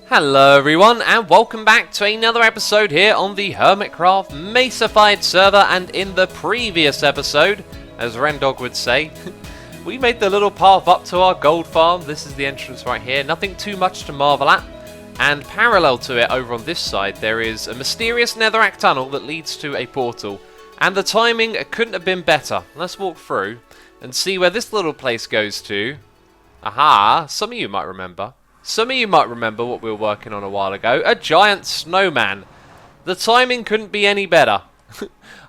Hello everyone, and welcome back to another episode here on the Hermitcraft Mesified server. And in the previous episode, as Rendog would say, we made the little path up to our gold farm. This is the entrance right here, nothing too much to marvel at. And parallel to it, over on this side, there is a mysterious netherrack tunnel that leads to a portal. And the timing couldn't have been better. Let's walk through and see where this little place goes to. Aha, some of you might remember. Some of you might remember what we were working on a while ago. A giant snowman. The timing couldn't be any better.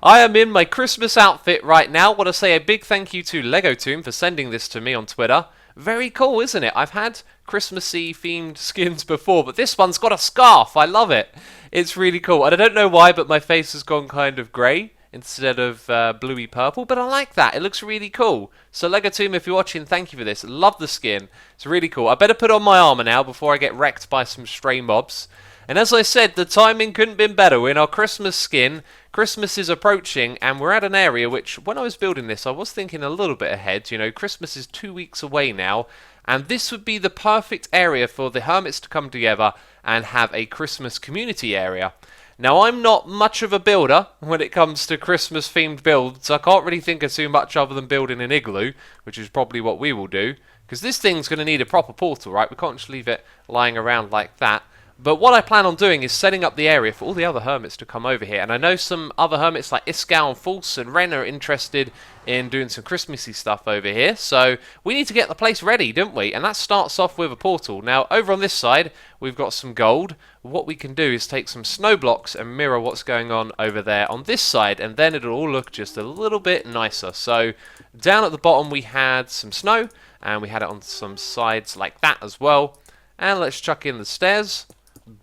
I am in my Christmas outfit right now. Want to say a big thank you to LegoToon for sending this to me on Twitter. Very cool, isn't it? I've had Christmassy themed skins before, but this one's got a scarf. I love it. It's really cool. And I don't know why, but my face has gone kind of grey instead of bluey purple, but I like that. It looks really cool. So LegoToon, if you're watching, thank you for this. Love the skin. It's really cool. I better put on my armor now before I get wrecked by some stray mobs. And as I said, the timing couldn't have been better. We're in our Christmas skin. Christmas is approaching, and we're at an area which, when I was building this, I was thinking a little bit ahead. You know, Christmas is 2 weeks away now, and this would be the perfect area for the hermits to come together and have a Christmas community area. Now, I'm not much of a builder when it comes to Christmas-themed builds. I can't really think of too much other than building an igloo, which is probably what we will do, because this thing's going to need a proper portal, right? We can't just leave it lying around like that. But what I plan on doing is setting up the area for all the other hermits to come over here. And I know some other hermits like Iskall and False and Ren are interested in doing some Christmassy stuff over here. So we need to get the place ready, don't we? And that starts off with a portal. Now, over on this side, we've got some gold. What we can do is take some snow blocks and mirror what's going on over there on this side. And then it'll all look just a little bit nicer. So down at the bottom, we had some snow. And we had it on some sides like that as well. And let's chuck in the stairs.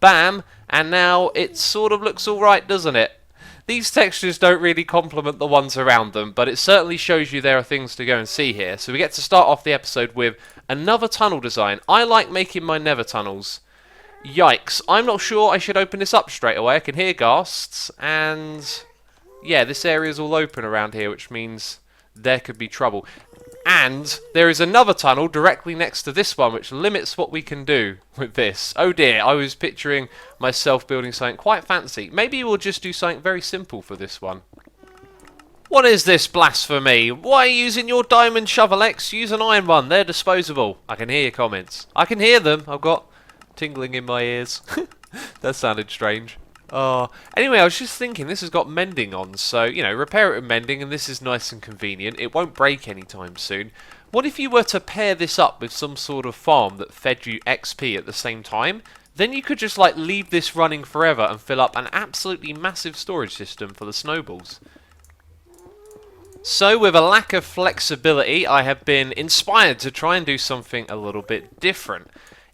Bam, and now it sort of looks alright, doesn't it? These textures don't really complement the ones around them, but it certainly shows you there are things to go and see here. So we get to start off the episode with another tunnel design. I like making my nether tunnels. Yikes, I'm not sure I should open this up straight away. I can hear ghasts, and yeah, this area's all open around here, which means there could be trouble. And there is another tunnel directly next to this one, which limits what we can do with this. Oh dear, I was picturing myself building something quite fancy. Maybe we'll just do something very simple for this one. What is this blasphemy? Why are you using your diamond shovel X? Use an iron one, they're disposable. I can hear your comments. I can hear them, I've got tingling in my ears. That sounded strange. Anyway, I was just thinking, this has got mending on, so, you know, repair it with mending, and this is nice and convenient. It won't break anytime soon. What if you were to pair this up with some sort of farm that fed you XP at the same time? Then you could just, like, leave this running forever and fill up an absolutely massive storage system for the snowballs. So, with a lack of flexibility, I have been inspired to try and do something a little bit different.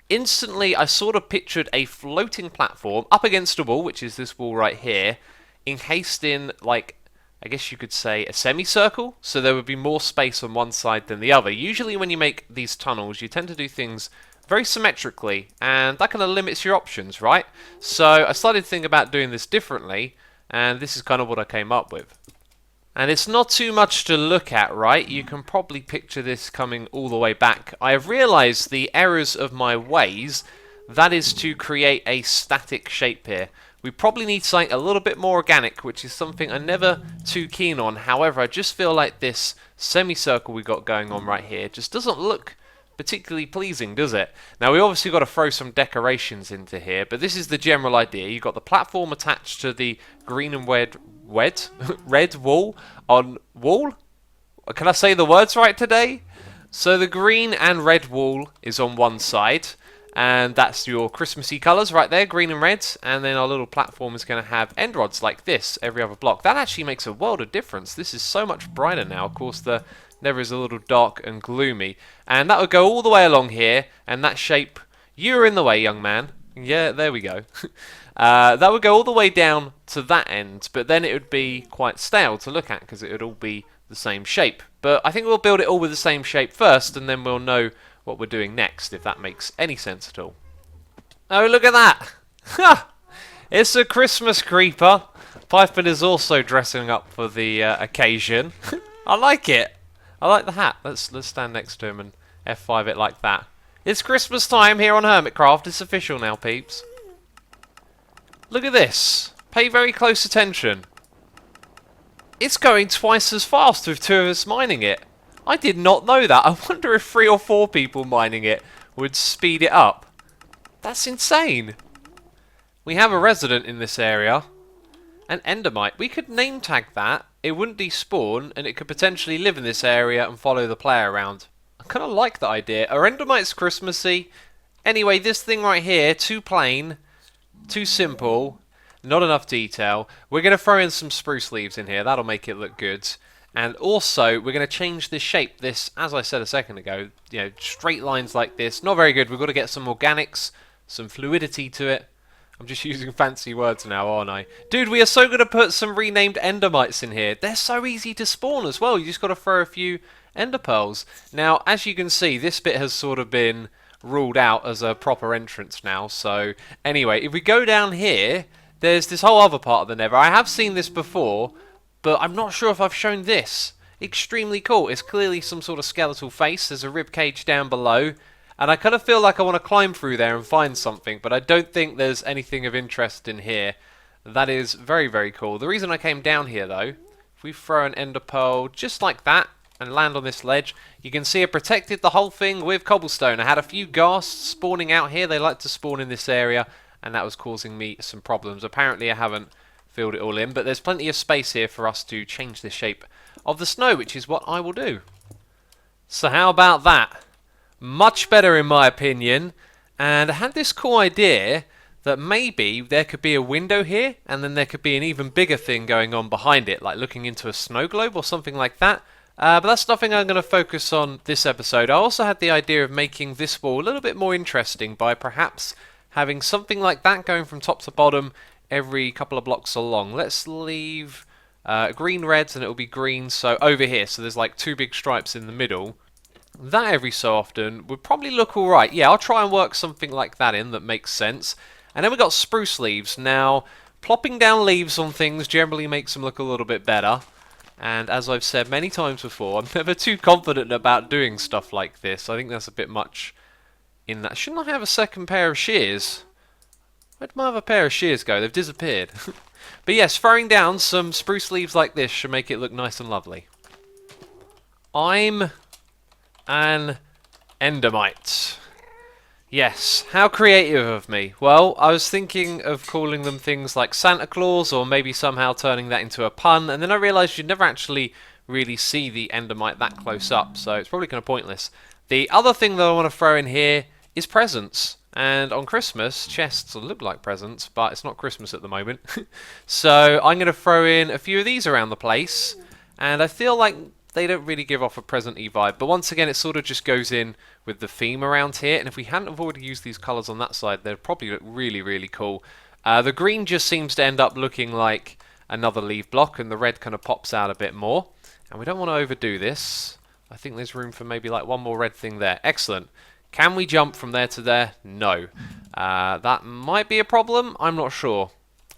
Instantly, I sort of pictured a floating platform up against a wall, which is this wall right here, encased in, like, I guess you could say a semicircle, so there would be more space on one side than the other. Usually when you make these tunnels, you tend to do things very symmetrically, and that kind of limits your options, right? So I started to think about doing this differently, and this is kind of what I came up with. And it's not too much to look at, right? You can probably picture this coming all the way back. I have realised the errors of my ways. That is to create a static shape here. We probably need something a little bit more organic, which is something I'm never too keen on. However, I just feel like this semicircle we got going on right here just doesn't look particularly pleasing, does it? Now, we obviously got to throw some decorations into here, but this is the general idea. You've got the platform attached to the green and red wall on wall? Can I say the words right today? So the green and red wall is on one side, and that's your Christmassy colours right there, green and red, and then our little platform is going to have end rods like this every other block. That actually makes a world of difference. This is so much brighter now. Of course, the nether is a little dark and gloomy, and that would go all the way along here, and that shape, you're in the way, young man. Yeah, there we go. That would go all the way down to that end, but then it would be quite stale to look at because it would all be the same shape. But I think we'll build it all with the same shape first, and then we'll know what we're doing next, if that makes any sense at all. Oh, look at that! Ha! It's a Christmas creeper. Python is also dressing up for the occasion. I like it. I like the hat. Let's stand next to him and F5 it like that. It's Christmas time here on Hermitcraft. It's official now, peeps. Look at this. Pay very close attention. It's going twice as fast with 2 of us mining it. I did not know that. I wonder if 3 or 4 people mining it would speed it up. That's insane. We have a resident in this area. An endermite. We could name tag that. It wouldn't despawn, and it could potentially live in this area and follow the player around. I kind of like that idea. Are endermites Christmassy? Anyway, this thing right here, too plain, too simple, not enough detail. We're going to throw in some spruce leaves in here. That'll make it look good. And also, we're going to change the shape. This, as I said a second ago, you know, straight lines like this, not very good. We've got to get some organics, some fluidity to it. I'm just using fancy words now, aren't I? Dude, we are so going to put some renamed endermites in here. They're so easy to spawn as well. You just got to throw a few ender pearls. Now, as you can see, this bit has sort of been ruled out as a proper entrance now. So, anyway, if we go down here, there's this whole other part of the nether. I have seen this before, but I'm not sure if I've shown this. Extremely cool. It's clearly some sort of skeletal face. There's a rib cage down below. And I kind of feel like I want to climb through there and find something, but I don't think there's anything of interest in here. That is very, very cool. The reason I came down here, though, if we throw an ender pearl just like that and land on this ledge, you can see I protected the whole thing with cobblestone. I had a few ghasts spawning out here. They like to spawn in this area, and that was causing me some problems. Apparently, I haven't filled it all in, but there's plenty of space here for us to change the shape of the snow, which is what I will do. So how about that? Much better in my opinion, and I had this cool idea that maybe there could be a window here and then there could be an even bigger thing going on behind it, like looking into a snow globe or something like that. But that's nothing I'm going to focus on this episode. I also had the idea of making this wall a little bit more interesting by perhaps having something like that going from top to bottom every couple of blocks along. Let's leave green reds and it'll be green, so over here, so there's like 2 big stripes in the middle. That every so often would probably look alright. Yeah, I'll try and work something like that in that makes sense. And then we've got spruce leaves. Now, plopping down leaves on things generally makes them look a little bit better. And as I've said many times before, I'm never too confident about doing stuff like this. I think that's a bit much in that. Shouldn't I have a second pair of shears? Where'd my other pair of shears go? They've disappeared. But yes, throwing down some spruce leaves like this should make it look nice and lovely. I'm an endermite. Yes, how creative of me. Well, I was thinking of calling them things like Santa Claus, or maybe somehow turning that into a pun, and then I realised you'd never actually really see the endermite that close up, so it's probably kind of pointless. The other thing that I want to throw in here is presents. And on Christmas, chests look like presents, but it's not Christmas at the moment. So I'm going to throw in a few of these around the place, and I feel like they don't really give off a present-y vibe, but once again it sort of just goes in with the theme around here, and if we hadn't have already used these colours on that side, they'd probably look really, really cool. The green just seems to end up looking like another leaf block, and the red kind of pops out a bit more, and we don't want to overdo this. I think there's room for maybe like one more red thing there. Excellent. Can we jump from there to there? No. That might be a problem, I'm not sure.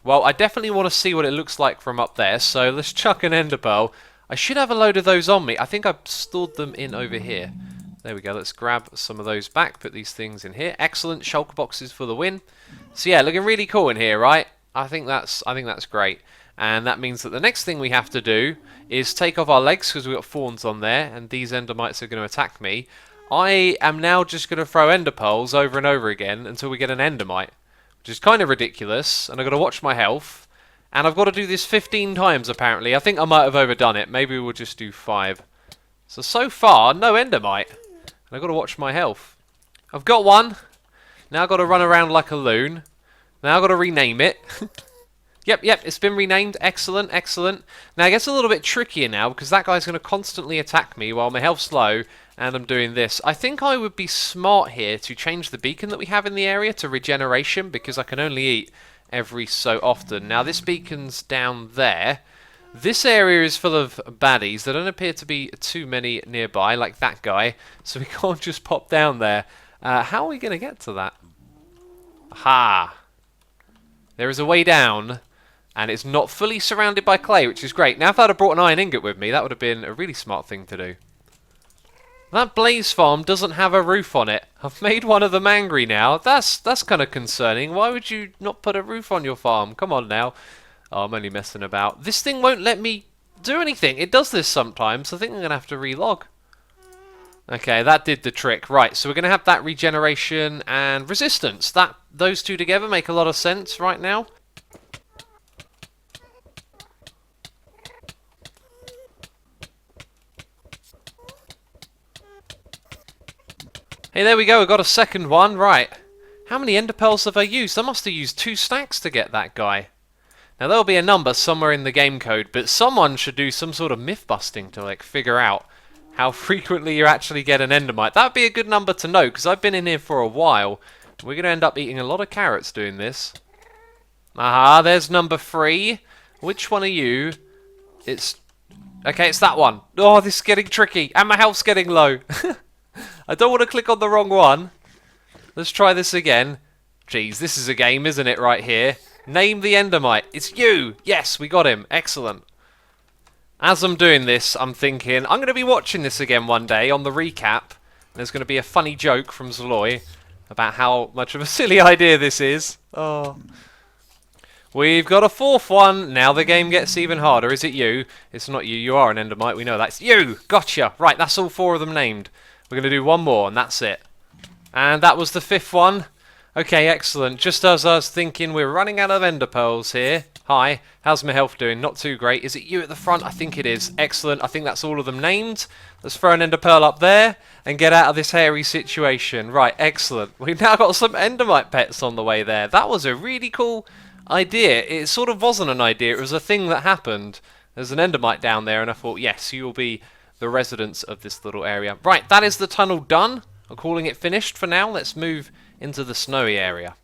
Well, I definitely want to see what it looks like from up there, so let's chuck an ender pearl. I should have a load of those on me. I think I've stored them in over here. There we go. Let's grab some of those back. Put these things in here. Excellent. Shulker boxes for the win. So yeah, looking really cool in here, right? I think that's great. And that means that the next thing we have to do is take off our legs because we've got thorns on there, and these endermites are going to attack me. I am now just going to throw ender pearls over and over again until we get an endermite, which is kind of ridiculous. And I've got to watch my health. And I've got to do this 15 times, apparently. I think I might have overdone it. Maybe we'll just do 5. So far, no endermite. And I've got to watch my health. I've got one. Now I've got to run around like a loon. Now I've got to rename it. Yep, it's been renamed. Excellent, excellent. Now it gets a little bit trickier now, because that guy's going to constantly attack me while my health's low, and I'm doing this. I think I would be smart here to change the beacon that we have in the area to regeneration, because I can only eat every so often. Now this beacon's down there. This area is full of baddies. There don't appear to be too many nearby, like that guy, so we can't just pop down there. How are we going to get to that? Aha! There is a way down, and it's not fully surrounded by clay, which is great. Now if I'd have brought an iron ingot with me, that would have been a really smart thing to do. That blaze farm doesn't have a roof on it. I've made one of them angry now. That's kind of concerning. Why would you not put a roof on your farm? Come on now. Oh, I'm only messing about. This thing won't let me do anything. It does this sometimes. I think I'm going to have to relog. Okay, that did the trick. Right, so we're going to have that regeneration and resistance. Those two together make a lot of sense right now. Hey, there we go. We got a second one. Right. How many ender pearls have I used? I must have used 2 stacks to get that guy. Now, there'll be a number somewhere in the game code, but someone should do some sort of myth busting to, like, figure out how frequently you actually get an endermite. That'd be a good number to know, because I've been in here for a while. We're going to end up eating a lot of carrots doing this. Aha, there's number 3. Which one are you? Okay, it's that one. Oh, this is getting tricky, and my health's getting low. I don't want to click on the wrong one. Let's try this again. Jeez, this is a game, isn't it, right here? Name the endermite. It's you! Yes, we got him. Excellent. As I'm doing this, I'm thinking, I'm going to be watching this again one day on the recap. There's going to be a funny joke from Zaloy about how much of a silly idea this is. Oh. We've got a 4th one. Now the game gets even harder. Is it you? It's not you. You are an endermite. We know that. It's you! Gotcha! Right, that's all 4 of them named. We're going to do one more, and that's it. And that was the 5th one. Okay, excellent. Just as I was thinking, we're running out of ender pearls here. Hi, how's my health doing? Not too great. Is it you at the front? I think it is. Excellent. I think that's all of them named. Let's throw an ender pearl up there and get out of this hairy situation. Right, excellent. We've now got some endermite pets on the way there. That was a really cool idea. It sort of wasn't an idea. It was a thing that happened. There's an endermite down there, and I thought, yes, you will be the residents of this little area. Right, that is the tunnel done. I'm calling it finished for now. Let's move into the snowy area.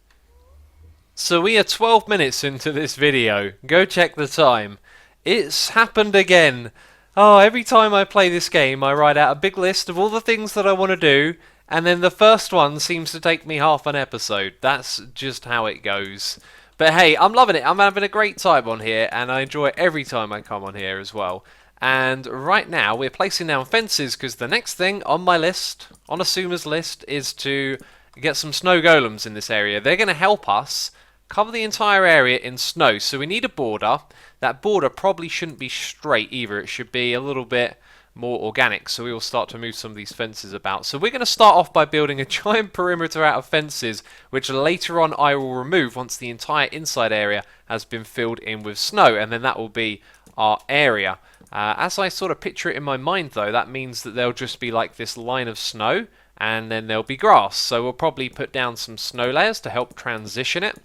So we are 12 minutes into this video. Go check the time. It's happened again. Oh, every time I play this game, I write out a big list of all the things that I want to do, and then the first one seems to take me half an episode. That's just how it goes. But hey, I'm loving it. I'm having a great time on here, and I enjoy it every time I come on here as well. And right now, we're placing down fences, because the next thing on my list, on Asuma's list, is to get some snow golems in this area. They're going to help us cover the entire area in snow. So we need a border. That border probably shouldn't be straight either. It should be a little bit more organic. So we will start to move some of these fences about. So we're going to start off by building a giant perimeter out of fences, which later on I will remove once the entire inside area has been filled in with snow. And then that will be our area. As I sort of picture it in my mind, though, that means that there'll just be like this line of snow, and then there'll be grass. So we'll probably put down some snow layers to help transition it.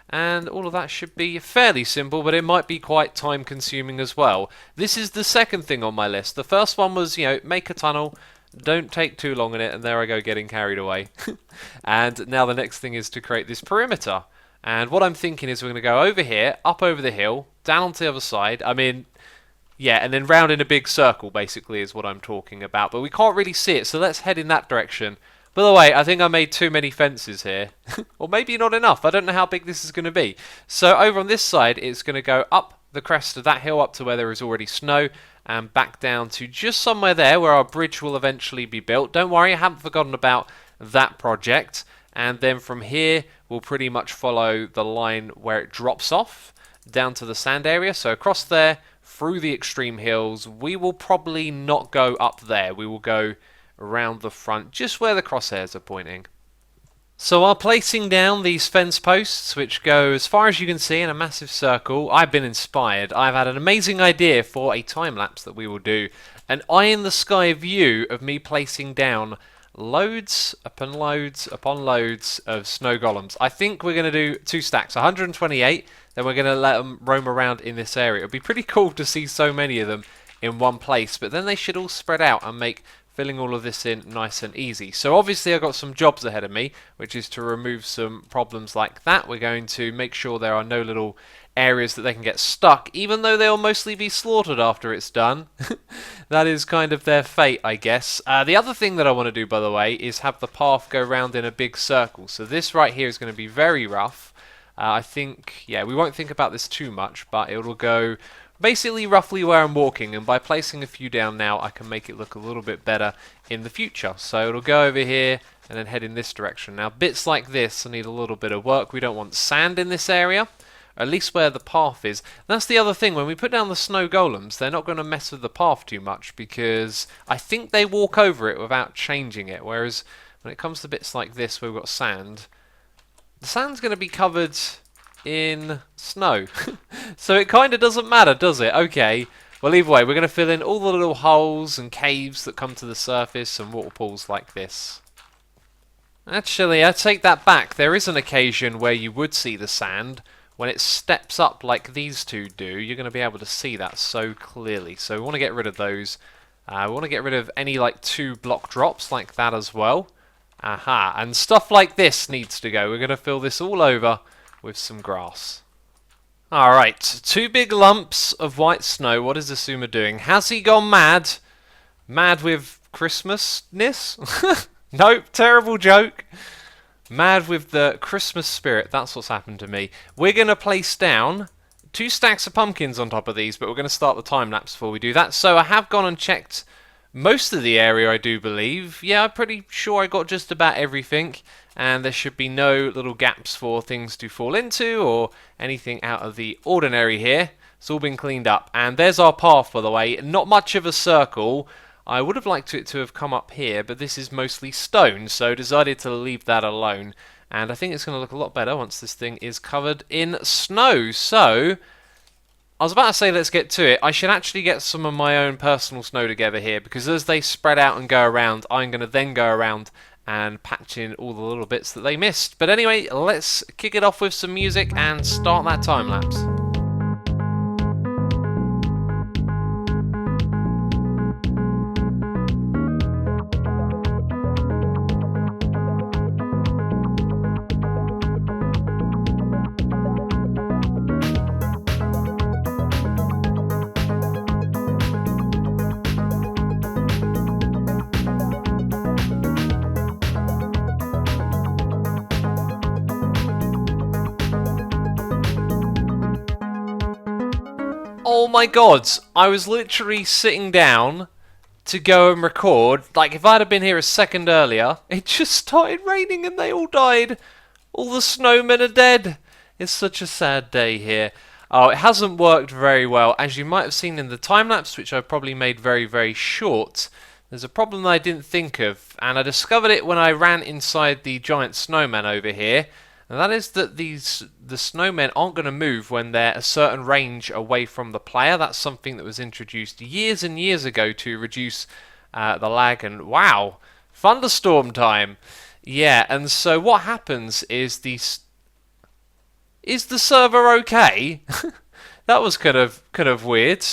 And all of that should be fairly simple, but it might be quite time consuming as well. This is the second thing on my list. The first one was, make a tunnel, don't take too long in it, and there I go getting carried away. And now the next thing is to create this perimeter. And what I'm thinking is we're going to go over here, up over the hill, down onto the other side. Yeah, and then round in a big circle, basically, is what I'm talking about. But we can't really see it, so let's head in that direction. By the way, I think I made too many fences here. Or maybe not enough. I don't know how big this is going to be. So over on this side, it's going to go up the crest of that hill, up to where there is already snow, and back down to just somewhere there where our bridge will eventually be built. Don't worry, I haven't forgotten about that project. And then from here, we'll pretty much follow the line where it drops off down to the sand area. So across there, through the extreme hills. We will probably not go up there. We will go around the front, just where the crosshairs are pointing. So while placing down these fence posts, which go as far as you can see in a massive circle, I've been inspired. I've had an amazing idea for a time-lapse that we will do. An eye-in-the-sky view of me placing down loads upon loads upon loads of snow golems. I think we're going to do 2 stacks, 128, then we're going to let them roam around in this area. It would be pretty cool to see so many of them in one place, but then they should all spread out and make filling all of this in nice and easy. So obviously I've got some jobs ahead of me, which is to remove some problems like that. We're going to make sure there are no little areas that they can get stuck, even though they'll mostly be slaughtered after it's done. That is kind of their fate, I guess. The other thing that I want to do, by the way, is have the path go round in a big circle. So this right here is going to be very rough. I think, yeah, we won't think about this too much, but it will go basically roughly where I'm walking, and by placing a few down now I can make it look a little bit better in the future. So it'll go over here and then head in this direction. Now bits like this need a little bit of work. We don't want sand in this area, at least where the path is. That's the other thing, when we put down the snow golems, they're not going to mess with the path too much because I think they walk over it without changing it, whereas when it comes to bits like this where we've got sand, the sand's going to be covered in snow. So it kind of doesn't matter, does it? Okay, well either way, we're going to fill in all the little holes and caves that come to the surface and waterfalls like this. Actually, I take that back. There is an occasion where you would see the sand. When it steps up like these two do, you're going to be able to see that so clearly. So we want to get rid of those. We want to get rid of any like 2 block drops like that as well. Aha, and stuff like this needs to go. We're going to fill this all over with some grass. Alright, 2 big lumps of white snow. What is Xisuma doing? Has he gone mad? Mad with Christmasness? Nope, terrible joke. Mad with the Christmas spirit. That's what's happened to me. We're going to place down 2 stacks of pumpkins on top of these, but we're going to start the time lapse before we do that. So I have gone and checked most of the area, I do believe. Yeah, I'm pretty sure I got just about everything, and there should be no little gaps for things to fall into or anything out of the ordinary here. It's all been cleaned up, and there's our path, by the way. Not much of a circle. I would have liked it to have come up here, but this is mostly stone, so decided to leave that alone. And I think it's going to look a lot better once this thing is covered in snow. So I was about to say let's get to it. I should actually get some of my own personal snow together here, because as they spread out and go around, I'm going to then go around and patch in all the little bits that they missed. But anyway, let's kick it off with some music and start that time lapse. Oh my god, I was literally sitting down to go and record. Like, if I'd have been here a second earlier, it just started raining and they all died. All the snowmen are dead. It's such a sad day here. Oh, it hasn't worked very well. As you might have seen in the time-lapse, which I probably made very, very short, there's a problem that I didn't think of, and I discovered it when I ran inside the giant snowman over here. And that is that the snowmen aren't going to move when they're a certain range away from the player. That's something that was introduced years and years ago to reduce the lag. And wow, thunderstorm time. Yeah, and so what happens is is the server okay? That was kind of weird.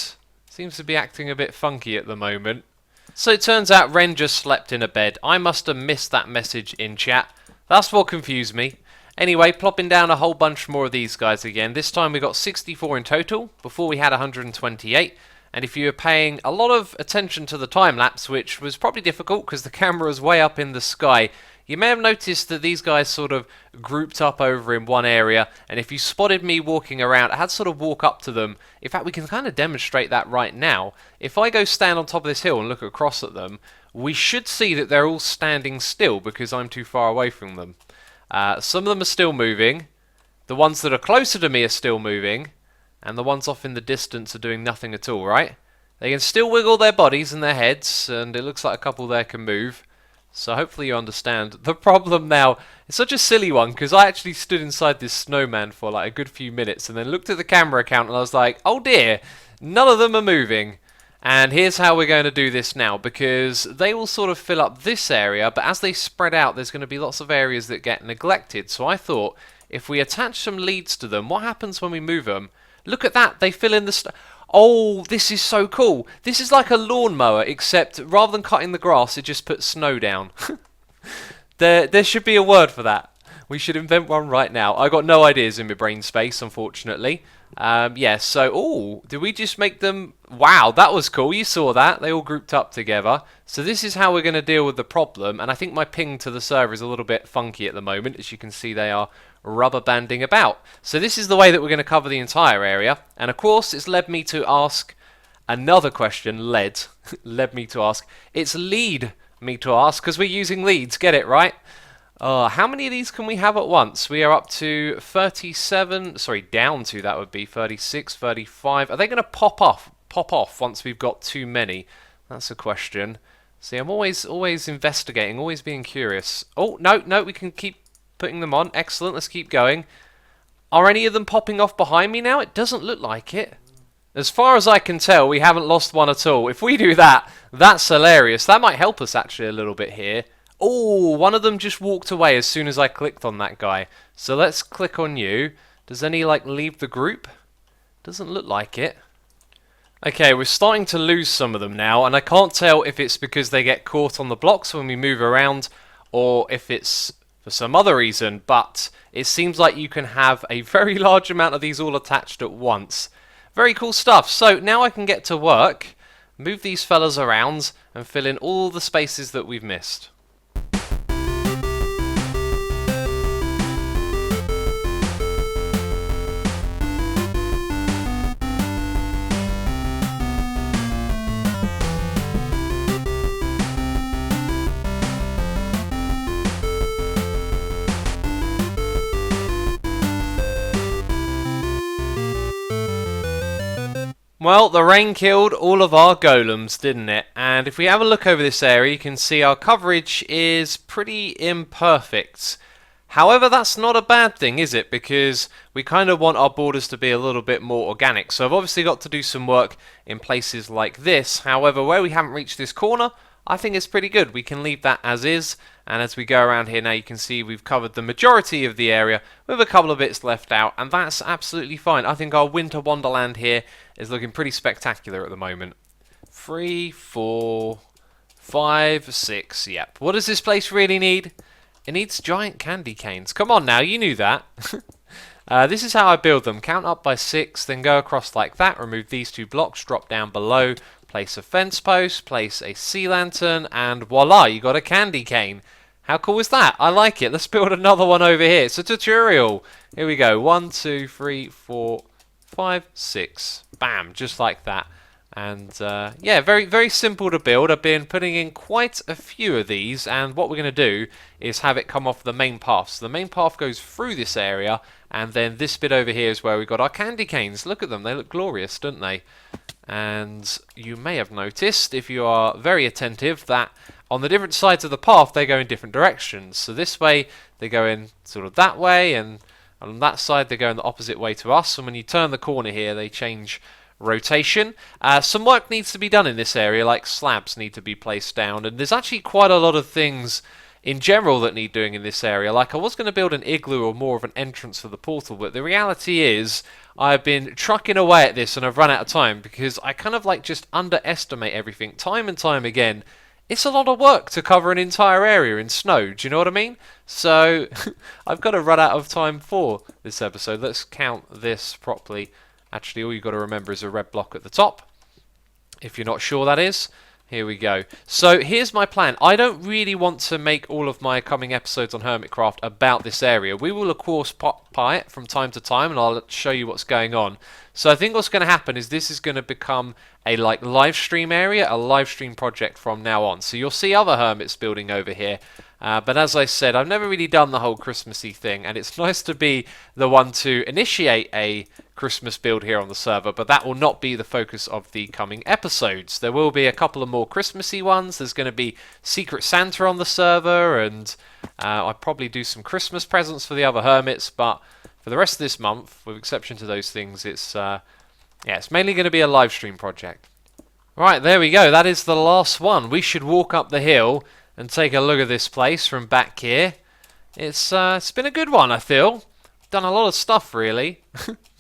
Seems to be acting a bit funky at the moment. So it turns out Ren just slept in a bed. I must have missed that message in chat. That's what confused me. Anyway, plopping down a whole bunch more of these guys again. This time we got 64 in total. Before we had 128. And if you were paying a lot of attention to the time-lapse, which was probably difficult because the camera was way up in the sky, you may have noticed that these guys sort of grouped up over in one area. And if you spotted me walking around, I had to sort of walk up to them. In fact, we can kind of demonstrate that right now. If I go stand on top of this hill and look across at them, we should see that they're all standing still because I'm too far away from them. Some of them are still moving. The ones that are closer to me are still moving. And the ones off in the distance are doing nothing at all, right? They can still wiggle their bodies and their heads, and it looks like a couple there can move. So hopefully you understand. The problem now, it's such a silly one, because I actually stood inside this snowman for like a good few minutes, and then looked at the camera account and I was like, oh dear, none of them are moving. And here's how we're going to do this now, because they will sort of fill up this area, but as they spread out, there's going to be lots of areas that get neglected. So I thought, if we attach some leads to them, what happens when we move them? Look at that, they fill in the oh, this is so cool. This is like a lawnmower, except rather than cutting the grass, it just puts snow down. There should be a word for that. We should invent one right now. I got no ideas in my brain space, unfortunately. Yeah, so, oh, did we just make them... Wow, that was cool. You saw that. They all grouped up together. So this is how we're going to deal with the problem. And I think my ping to the server is a little bit funky at the moment. As you can see, they are rubber banding about. So this is the way that we're going to cover the entire area. And of course, it's led me to ask another question. Led me to ask. It's lead me to ask, because we're using leads. Get it, right? How many of these can we have at once? We are up to 37, sorry, down to, that would be 36, 35. Are they going to pop off once we've got too many? That's a question. See, I'm always investigating, always being curious. Oh, no, we can keep putting them on. Excellent, let's keep going. Are any of them popping off behind me now? It doesn't look like it. As far as I can tell, we haven't lost one at all. If we do that, that's hilarious. That might help us actually a little bit here. Oh, one of them just walked away as soon as I clicked on that guy. So let's click on you. Does any, like, leave the group? Doesn't look like it. Okay, we're starting to lose some of them now, and I can't tell if it's because they get caught on the blocks when we move around, or if it's for some other reason, but it seems like you can have a very large amount of these all attached at once. Very cool stuff. So now I can get to work, move these fellas around, and fill in all the spaces that we've missed. Well, the rain killed all of our golems, didn't it? And if we have a look over this area, you can see our coverage is pretty imperfect. However, that's not a bad thing, is it? Because we kind of want our borders to be a little bit more organic. So I've obviously got to do some work in places like this. However, where we haven't reached this corner, I think it's pretty good. We can leave that as is. And as we go around here now, you can see we've covered the majority of the area with a couple of bits left out, and that's absolutely fine. I think our winter wonderland here is looking pretty spectacular at the moment. 3, 4, 5, 6, yep. What does this place really need? It needs giant candy canes. Come on now, you knew that. This is how I build them. Count up by 6, then go across like that, remove these 2 blocks, drop down below, place a fence post, place a sea lantern, and voila, you got a candy cane. How cool is that? I like it. Let's build another one over here. It's a tutorial. Here we go. 1, 2, 3, 4, 5, 6. Bam, just like that. And yeah, very, very simple to build. I've been putting in quite a few of these, and what we're going to do is have it come off the main path. So the main path goes through this area, and then this bit over here is where we've got our candy canes. Look at them. They look glorious, don't they? And you may have noticed, if you are very attentive, that on the different sides of the path they go in different directions. So this way they go in sort of that way, and on that side they go in the opposite way to us. And when you turn the corner here, they change rotation. Some work needs to be done in this area, like slabs need to be placed down, and there's actually quite a lot of things in general that need doing in this area. Like, I was going to build an igloo or more of an entrance for the portal, but the reality is I've been trucking away at this and I've run out of time because I kind of like just underestimate everything time and time again. It's a lot of work to cover an entire area in snow, do you know what I mean? So I've got to run out of time for this episode. Let's count this properly. Actually, all you've got to remember is a red block at the top, if you're not sure that is. Here we go. So here's my plan. I don't really want to make all of my coming episodes on Hermitcraft about this area. We will of course pop by it from time to time, and I'll show you what's going on. So I think what's going to happen is this is going to become a live stream area, a live stream project from now on. So you'll see other hermits building over here. But as I said, I've never really done the whole Christmassy thing, and it's nice to be the one to initiate a Christmas build here on the server, but that will not be the focus of the coming episodes. There will be a couple of more Christmassy ones. There's going to be Secret Santa on the server, and I'll probably do some Christmas presents for the other hermits, but for the rest of this month, with exception to those things, it's mainly going to be a live stream project. Right, there we go. That is the last one. We should walk up the hill and take a look at this place from back here. It's been a good one, I feel. Done a lot of stuff, really.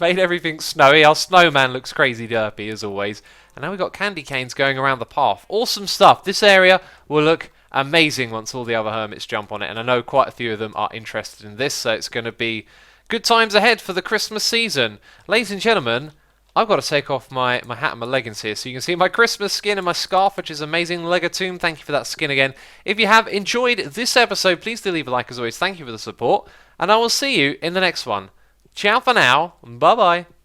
Made everything snowy. Our snowman looks crazy derpy, as always. And now we've got candy canes going around the path. Awesome stuff. This area will look amazing once all the other hermits jump on it. And I know quite a few of them are interested in this, so it's going to be good times ahead for the Christmas season. Ladies and gentlemen, I've got to take off my hat and my leggings here so you can see my Christmas skin and my scarf, which is amazing. Legatomb, thank you for that skin again. If you have enjoyed this episode, please do leave a like as always. Thank you for the support. And I will see you in the next one. Ciao for now. Bye-bye.